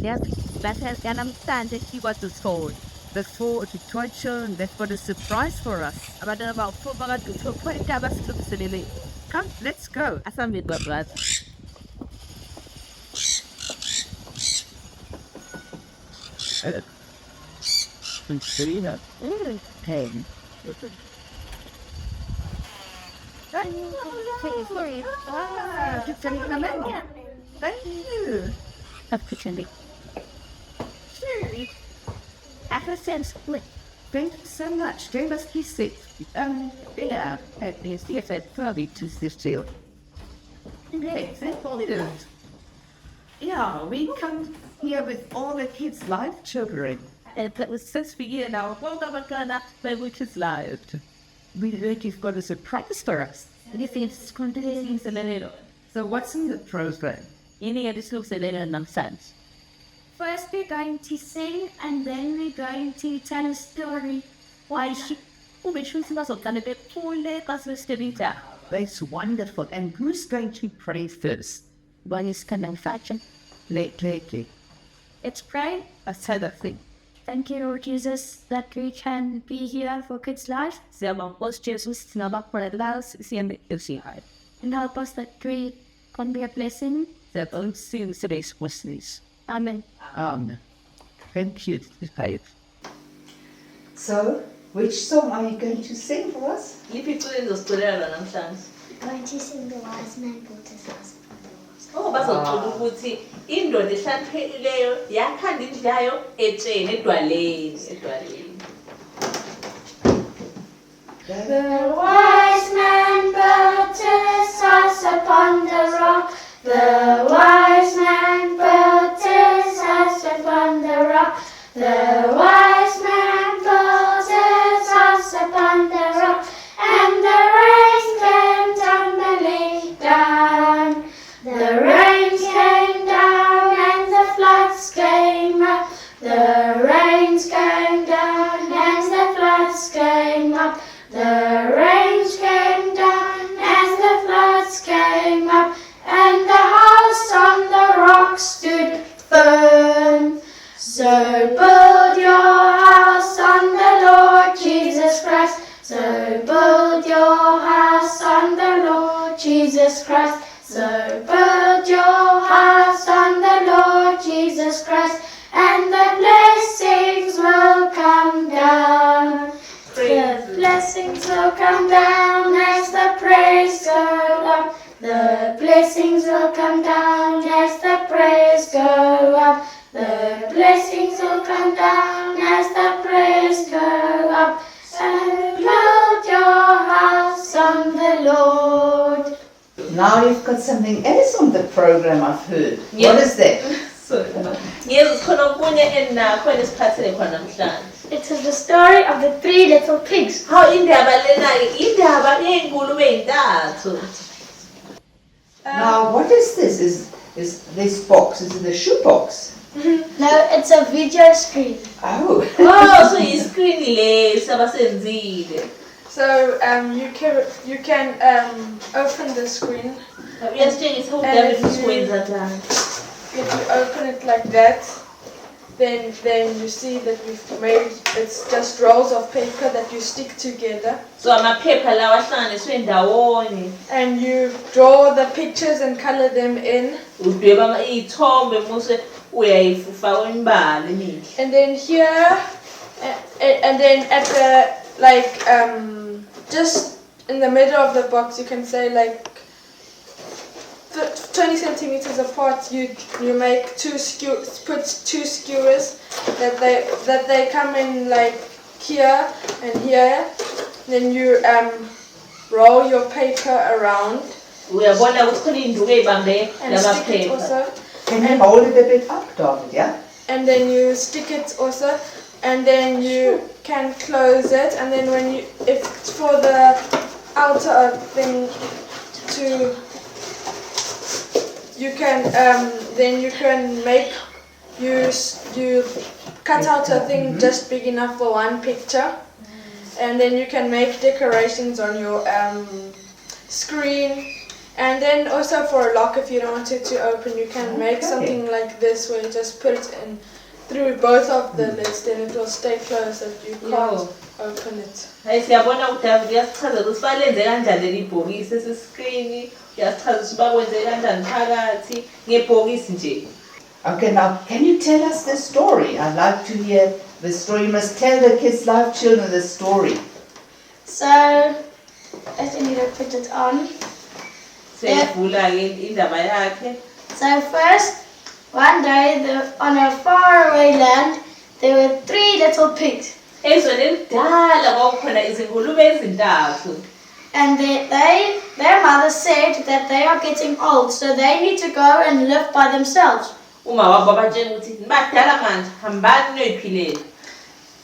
Yes, that has an understanding he was the sword. The sword to torture, and that's what a surprise for us. But about 4 to 20 hours to the Come, let's go. I saw me, but Hey. Thank you. Opportunity. After sense split. Thank you so much. They must be safe. Yeah, at least if it probably to this field. Yes, that's all it is. Yeah, we come here with all the kids' life children. And that was just for you now. Well, we're gonna play with his life. We heard you've got a surprise for us. And you think it's going to be a little. So what's in the program? You need to looks a little nonsense. First we're going to sing and then we're going to tell a story. Why she? Which was not going to be poorly because we're still in town. That's wonderful. And who's going to pray first? One is coming fashion. Lately. It's pray. I said that thing. Thank you, Lord Jesus, that we can be here for kids' life. Selma was Jesus, Naba for the last, CM, and help us that we can be a blessing. The old sins today's Wesley's. Amen. Thank you. So, which song are you going to sing for us? You people in the school namhlanje. Going to sing the wise man built his house upon the rocks. Oh, bazoxoxa ukuthi indoda ehlakanipheleyo yakhanda indlu yayo etsheni edwaleni. The wise man built his house upon the rock. The wise man built his house upon the rock. The wise man built his house upon the rock. And the rain came tumbling down. The rain came down and the floods came up. The rains came down and the floods came up. The rains came down and the floods came up. And the house on the rock stood firm. So build your house on the Lord Jesus Christ. So build your house on the Lord Jesus Christ. So build your house on the Lord Jesus Christ. And the blessings will come down. The blessings will come down as the praise go up. The blessings will come down as the praise go up. The blessings will come down as the praise go up. And build your house on the Lord. Now you've got something else on the program, I've heard. Yes. What is that? Yes, khona okunye enakho enisiphathele khona namhlanje. It is the story of the 3 little pigs. How indaba lena indaba yengulube entathu. Now, what is this? Is this box? Is it a shoe box? No, it's a video screen. Oh. Oh, so iscreen lesi abasenzile. So you can open the screen. Uyasitshengisa ukuthi David uwenza njani. If you open it like that, then you see that we've made it's just rolls of paper that you stick together. So amaphepha lawa ahlanganiswe ndawonye. And you draw the pictures and color them in. Udweba iy'thombe muse uyayifaka imibala emihle. And then here, and then at the just in the middle of the box, you can say like 20 centimeters apart. You make put two skewers that they come in like here and here. Then you roll your paper around. Uyabona ukuthi khona induku ey'bambe And stick it lamaphepha. also. Can you hold it a bit up, David, yeah? And then you stick it also, and then you can close it, and then if for the outer thing to, you can then you can make you cut out a thing just big enough for one picture, and then you can make decorations on your screen. And then also for a lock, if you don't want it to open, you can make Okay. something like this where you just put it in through both of the lids, then it will stay closed that you can't open it. Hayi siyabona uDavid uyasichazela ukuthi balenze kanjani leli bhokisi esiscreen, uyasichazela ukuthi bakwenze kanjani phakathi ngebhokisi nje. Okay, now can you tell us the story? I'd like to hear the story. You must tell the kids, live children, the story. So, I think need to put it on. Siyavula ke indaba yakhe. So first, one day on a faraway land, there were 3 little pigs. Ezweni elidala kwakukhona izingulube ezintathu. And their mother said that they are getting old, so they need to go and live by themselves. Uma wabo abatshela ukuthi nibadala manje hambani noyiphilela.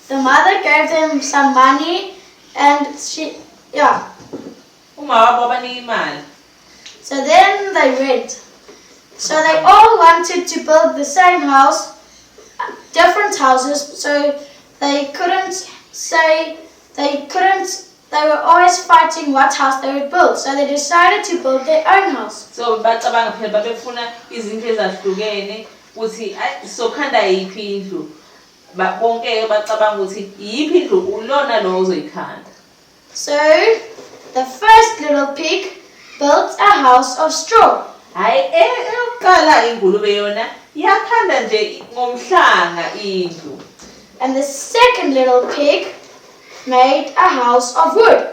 The mother gave them some money and Uma wabo abanika imali. So then they went. So they all wanted to build the same house, different houses, so they were always fighting what house they would build. So they decided to build their own house. So bacabanga phela babefuna izinto ezahlukene ukuthi sokhanda yiphi indlu. Bonke bacabanga ukuthi yiphi indlu ulona lo ozoyikhanda. So the first little pig built a house of straw. Hayi eyokuqala ingulube yona yakhanda nje ngomhlanga indlu. And the second little pig made a house of wood.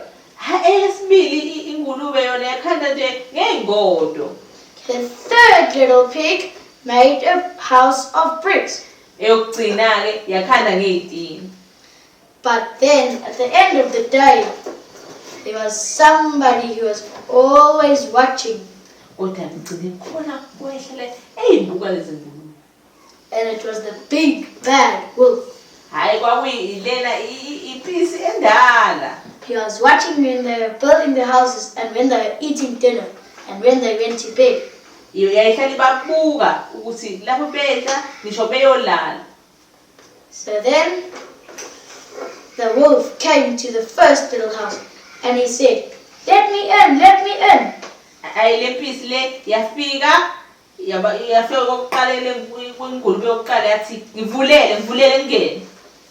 Eyesibili ingulube yona yakhanda nje ngeengodo. The third little pig made a house of bricks. Eyokugcina ke yakhanda ngeitina. But then at the end of the day, there was somebody who was always watching. Kodwa ngicine khona wehlele eyibuka lezi ngulube. And it was the big bad wolf. Hayi kwakuyilena ipisi endala. He was watching when they were building the houses and when they were eating dinner and when they went to bed. Yayihlala ibabuka ukuthi lapho bedla ngisho beyolala. So then the wolf came to the first little house and he said, "Let me in, let me in." Hayi lempisi le yafika yafika kokuqala kwingulube yokuqala yathi ngivulele ngene.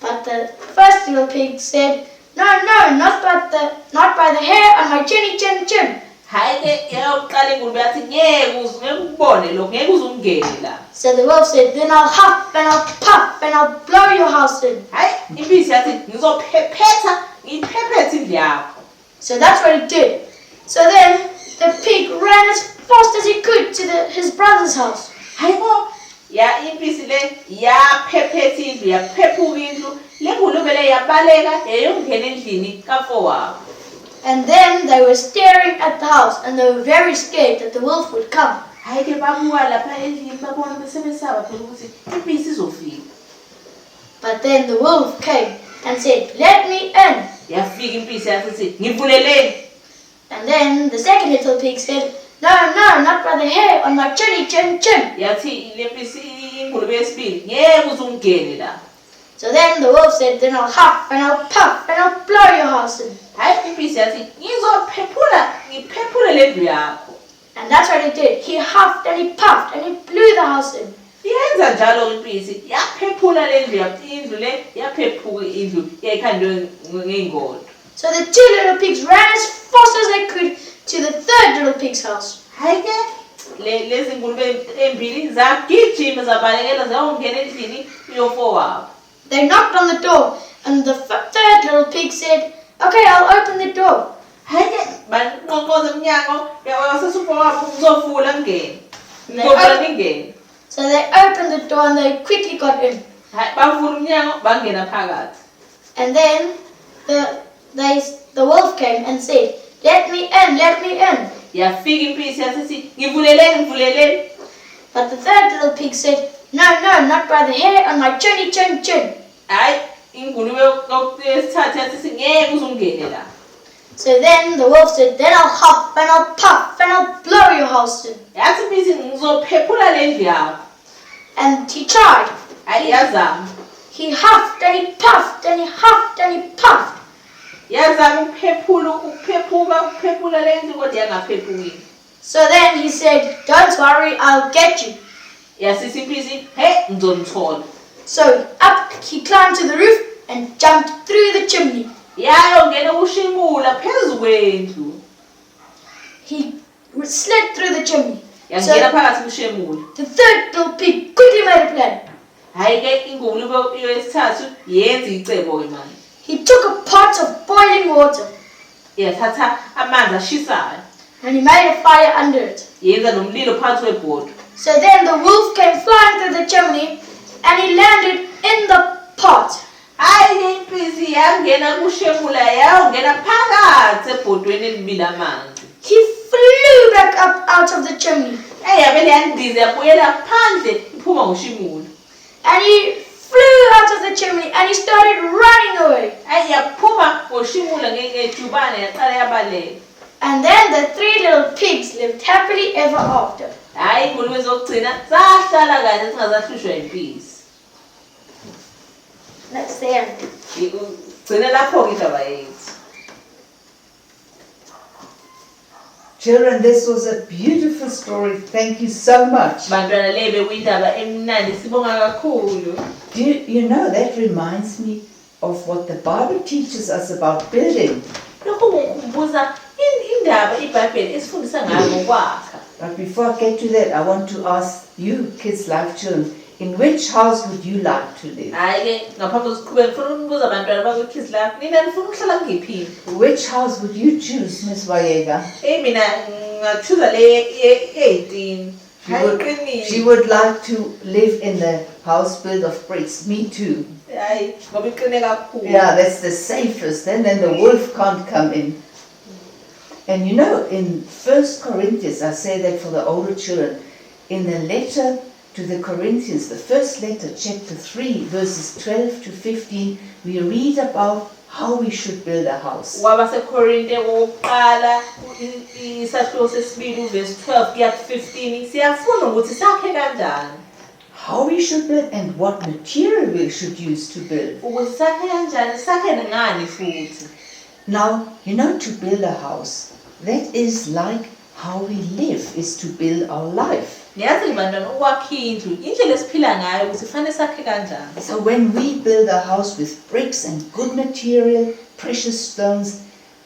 But the first little pig said, "No, not by the hair on my chinny chin chin." Hayi ke yokuqala ingulube yathi ngeke ukubone lokho ngeke uzungene la. So the wolf said, "Then I'll huff and I'll puff and I'll blow your house in." Hayi impisi yathi ngizophephetha ngiphephethe indlu yakho. So that's what he did. So then the pig ran as fast as he could to his brother's house. Hayi bo ya impisi le yaphephetha indlu yaphephuka indlu le ngulube le yabaleka yayongena endlini kafowabo. And then they were staring at the house and they were very scared that the wolf would come. Hayi ke babuka lapha endlini babona bese besaba phela ukuthi impisi izofika. But then the wolf came and said, "Let me in." Yafika impisi yathi ngivuleleni. And then the second little pig said, "No, not by the hair on my chinny chin chin." Yathi le mpisi ingulube yesibili ngeke uzungene la. So then the wolf said, "Then I'll huff and I'll puff and I'll blow your house in." Hayi impisi yathi ngiphephule le ndlu yakho. And that's what he did. He huffed and he puffed and he blew the house in. Yenza njalo impisi yaphephula le ndlu indlu le yaphephuka indlu yayikhandwe ngeingodo. So the 2 little pigs ran as fast as they could to the third little pig's house. Hayi ke lezi ngulube embili zagijima zabalekela zayongena endlini yofowabo. They knocked on the door and the third little pig said, "Okay, I'll open the door." Hayi ke banqonqoza emnyango yasesufowabo ngizovula ngene. They Ngizovula op- ngene. So they opened the door and they quickly got in. Hayi bavula umnyango bangena phakathi. And then the wolf came and said, "Let me in, let me in." Yafika impisi yathi ngivuleleni. But the third little pig said, "No, not by the hair on my chinny chin chin." Hayi ingulube yesithathu yathi ngeke uzungene la. So then the wolf said, "Then I'll huff and I'll puff and I'll blow your house in." Yathi impisi ngizophephula le ndlu yakho. And he tried. Hayi yazama. He huffed and he puffed and he huffed and he puffed. Yazama ukuphephuka le ndlu kodwa yangaphephuki. So then he said, "Don't worry, I'll get you." Yasithi impisi, he ngizomthola. So up he climbed to the roof and jumped through the chimney. Yayongena kushimula phezu kwendlu. He slid through the chimney. Yangena So phakathi kushemula. the third little pig quickly made a plan. Hayi ke ingulube yesithathu yenza icebo ke manje. He took a pot of boiling water Yathatha amanzi ashisayo. and he made a fire under it. Yenza nomlilo phakathi kwebhodo. So then the wolf came flying through the chimney and he landed in the pot. Hayi ke impisi yangena kushemula yayongena phakathi ebhodweni elibili amanzi. He flew back up out of the chimney Yavele yandiza yabuyela phandle iphuma ngoshimula. and he flew out of the chimney and he started running away. Hayi yaphuma ngoshimula ngejubane yaqala yabaleka. And then the three little pigs lived happily ever after. Hayi ingulube zokugcina zahlala kahle zingazahlushwa impisi. That's the end. Gcina lapho ke indaba yethu. Children, this was a beautiful story. Thank you so much. Bantwana le bekuyindaba emnandi sibonga kakhulu. Do you know, that reminds me of what the Bible teaches us about building. Lokho kungikhumbuza indaba iBhayibheli esifundisa ngayo ngokwakha. But before I get to that, I want to ask you, Kids Life Children, in which house would you like to live? Hayi ke ngaphambi kokuqhubeka ngifuna ukubuza abantwana bakwi-Kids Life, nina nifuna ukuhlala ngiphi? Which house would you choose, Miss Wayega? Mina ngachuza le 18. She would like to live in the house built of bricks. Me too. Hayi ngoba iqine kakhulu. Yeah, that's the safest. Then the wolf can't come in. And you know, in 1 Corinthians, I say that for the older children, in the letter to the Corinthians, the first letter, chapter 3, verses 12 to 15, we read about how we should build a house. WabaseKorinte wokuqala isahluko sesibili verse 12 kuya 15 siyafuna ukuthi sakhe kanjani. How we should build and what material we should use to build. Ukuthi sakhe kanjani, sakhe ngani futhi. Now, you know, to build a house, that is like how we live, is to build our life. Ngiyazi bantwana ukwakha indlu indlela esiphila ngayo ukuthi fanele sakhe kanjani. So when we build a house with bricks and good material, precious stones,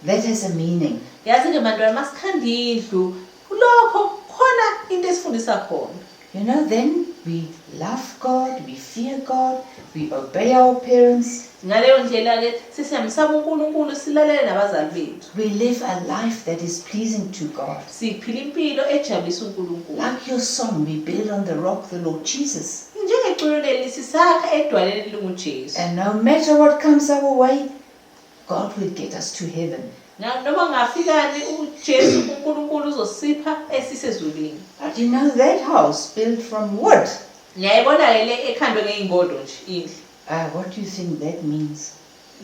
that has a meaning. Ngiyazi ke bantwana masikhanda indlu kulokho khona into esifundisa khona. You know, then we love God, we fear God, we obey our parents. Ngaleyo ndlela ke sisiyamsaba uNkulunkulu silalele nabazali bethu. We live a life that is pleasing to God. Siphila impilo ejabulisa uNkulunkulu. Like your song, we build on the rock, the Lord Jesus. Njengeculo leli sisakha edwaleni linguJesu. And no matter what comes our way, God will get us to heaven. Noma ngafikani uJesu uNkulunkulu uzosipha esisezulwini. But you know, that house built from wood. Ngiyayibona ke le ekhandwe ngeingodo nje indlu. What do you think that means?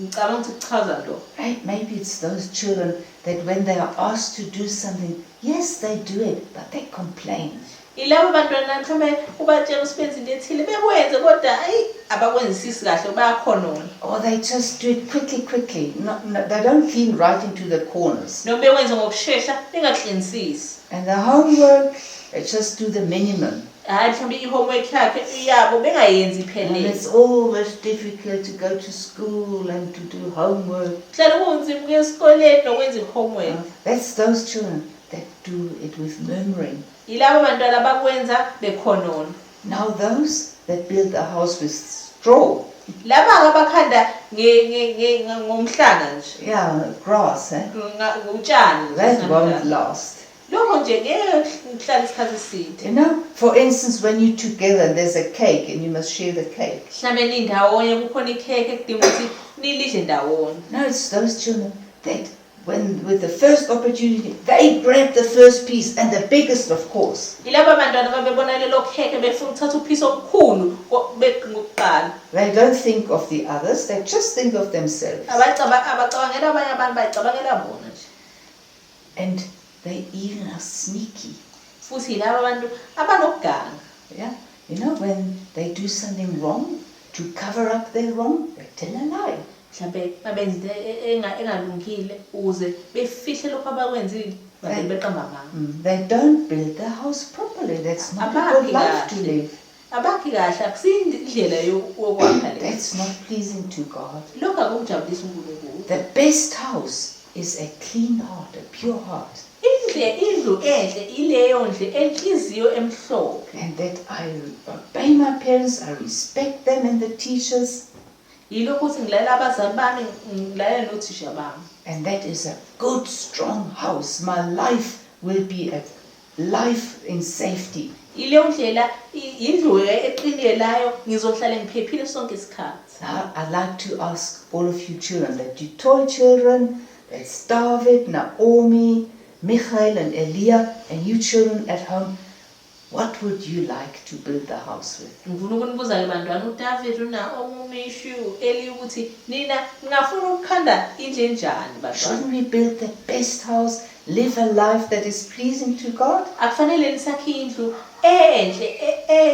Ngicabanga ukuthi kuchaza ntoni. Right? Maybe it's those children that when they are asked to do something, yes, they do it, but they complain. Ilabo bantwana mhlawumbe ubatshela usibenze into ethile bekwenze kodwa ayi abakwenzisisi kahle bayakhonona. Or they just do it quickly. No, they don't clean right into the corners. Noma bekwenze ngokusheshsha bengahlinisisi. And the homework, they just do the minimum. Hayi mhlawumbe ihomework yakhe iyabo bengayenzi And iphelele. it's always difficult to go to school and to do homework. Hlala kunzima ukuya esikoleni nokwenza ihomework. That's those children that do it with murmuring. Ilabo bantwana bakwenza bekhonona. Now those that build a house with straw, Laba abakhanda ngomhlanga nje. yeah, grass, Ngutshani. that won't last. Lokho nje ngeke ngihlala isikhathi eside. You know, for instance, when you're together, there's a cake and you must share the cake. Mhlambe nindawonye kukhona ikheke ekudinga ukuthi nilidle ndawonye. No, it's those children that when with the first opportunity, they grab the first piece and the biggest, of course. Ilabo bantwana babebona lelo kheke befuna ukuthatha upiece omkhulu ngokuqala. They don't think of the others, they just think of themselves. Abacabangela abanye abantu bayicabangela bona nje. And they even are sneaky. Futhi labo abantu abanokuganga. Yeah, you know, when they do something wrong, to cover up their wrong, they tell a lie. mhlambe mabenza into engalungile ukuze befihle lokho abakwenzile bavele beqamba ngakho. They don't build the house properly. That's not a good life to live. Abakhi kahle akusindlela yokwakha le. That's not pleasing to God. Lokho akujabulisa uNkulunkulu. The best house is a clean heart, a pure heart. Indlu enhle ileyo ndle enhliziyo emhlophe. And that I obey my parents, I respect them and the teachers. Yilokho ukuthi ngilalela abazali bami, ngilalela nothisha bami. And that is a good, strong house. My life will be a life in safety. Ileyo ndlela indlu eqinelayo ngizohlala ngiphephile sonke isikhathi. Now, I'd like to ask all of you children, that you toy children, that's David, Naomi, Michael and Elia, and you children at home, what would you like to build the house with? Ngifuna ukunibuza ke bantwana uDavid uMishu Eli ukuthi nina ngafuna ukukhanda indlu enjani bantwana? Shouldn't we build the best house, live a life that is pleasing to God? Akufanele nisakhe indlu enhle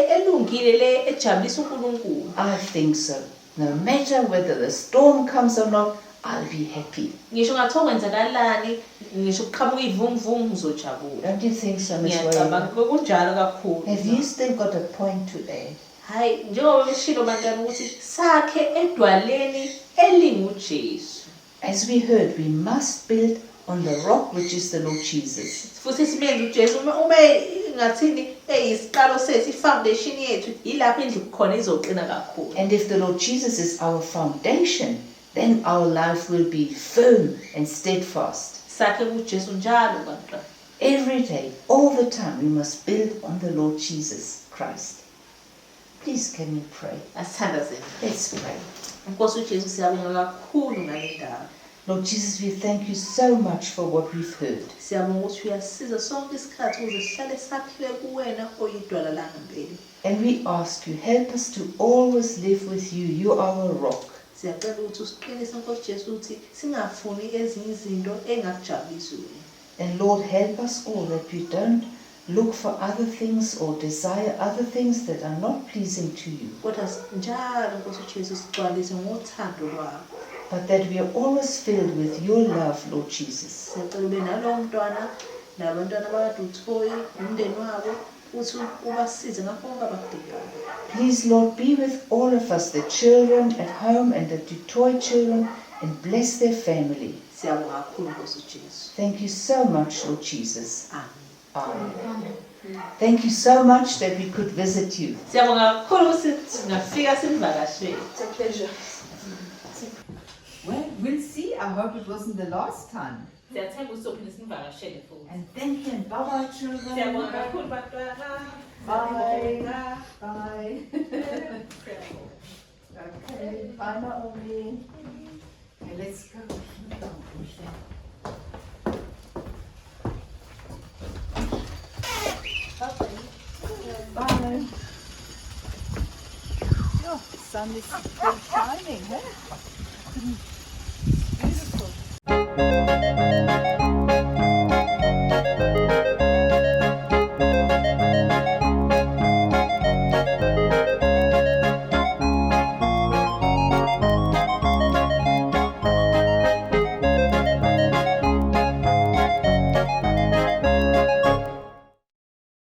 elungile le ejabulisa uNkulunkulu. I think so. No matter whether the storm comes or not, I'll be happy. Ngisho ngathiwa kwenzakalani, ngisho kuqhamuka ivunguvungu ngizojabula. Don't you think so, Miss Ngiyacabanga Wayne? kunjalo kakhulu. Have you still got a point to add? Hayi njengoba beshilo bantwana ukuthi sakhe edwaleni elinguJesu. As we heard, we must build on the rock, which is the Lord Jesus. Futhi simenze uJesu uma ngathini eyisiqalo sethu ifoundation yethu ilapho indlu khona izoqina kakhulu. And if the Lord Jesus is our foundation, then our life will be firm and steadfast. Sakhe kuJesu njalo bantwana. Every day, all the time, we must build on the Lord Jesus Christ. Please, can you pray? Asithandazeni. Let's pray. Nkosi uJesu siyabonga kakhulu ngale ndaba. Lord Jesus, we thank you so much for what we've heard. Siyabonga ukuthi uyasiza sonke isikhathi ukuze sihlale sakhile kuwena oyidwala langempela. And we ask you, help us to always live with you. You are our rock. Siyacela ukuthi usiqinise Nkosi Jesu ukuthi singafuni ezinye izinto engakujabulisi wena. And Lord, help us all that we don't look for other things or desire other things that are not pleasing to you, Kodwa njalo Nkosi Jesu sigcwalise ngothando lwakho. but that we are always filled with your love, Lord Jesus. Siyacela ube nalowo mntwana nabantwana abakade uthoyi umndeni wabo uthi ubasize ngakho konke abakudingayo. Please, Lord, be with all of us, the children at home and the toy children, and bless their family. Siyabonga kakhulu Nkosi Jesu. Thank you so much, Lord Jesus. Amen. Amen. Thank you so much that we could visit you. Siyabonga kakhulu ukuthi ngafika simvakashele. It's a pleasure. Well, we'll see. I hope it wasn't the last time. Siyathemba ukuthi sophinde simvakashele futhi. And thank you and bye-bye, children. Siyabonga kakhulu bantwana. Bye. Bye. Okay, bye Naomi. Okay, let's go. Bye. Oh, the sun is still shining, huh?